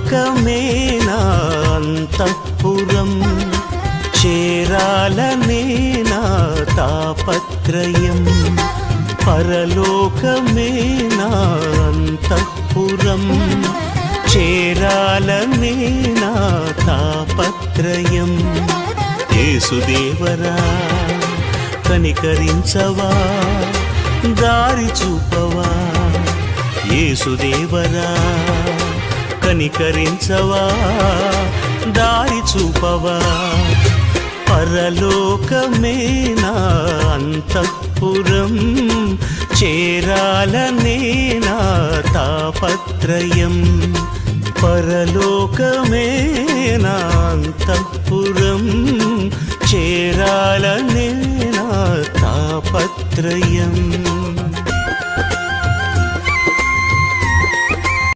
పరలోకమే నా అంతఃపురం, చేరాలనే నా తాపత్రయం. పరలోకమే నా అంతఃపురం, చేరాలనే నా తాపత్రయం. యేసుదేవరా కనికరించవా, దారి చూపవా. యేసుదేవరా కనికరించవా, దారి చూపవా. పరలోకమే నా అంతఃపురం, చేరాలనే నా తాపత్రయం. పరలోకమే నా అంతఃపురం, చేరాలనే నా తాపత్రయం.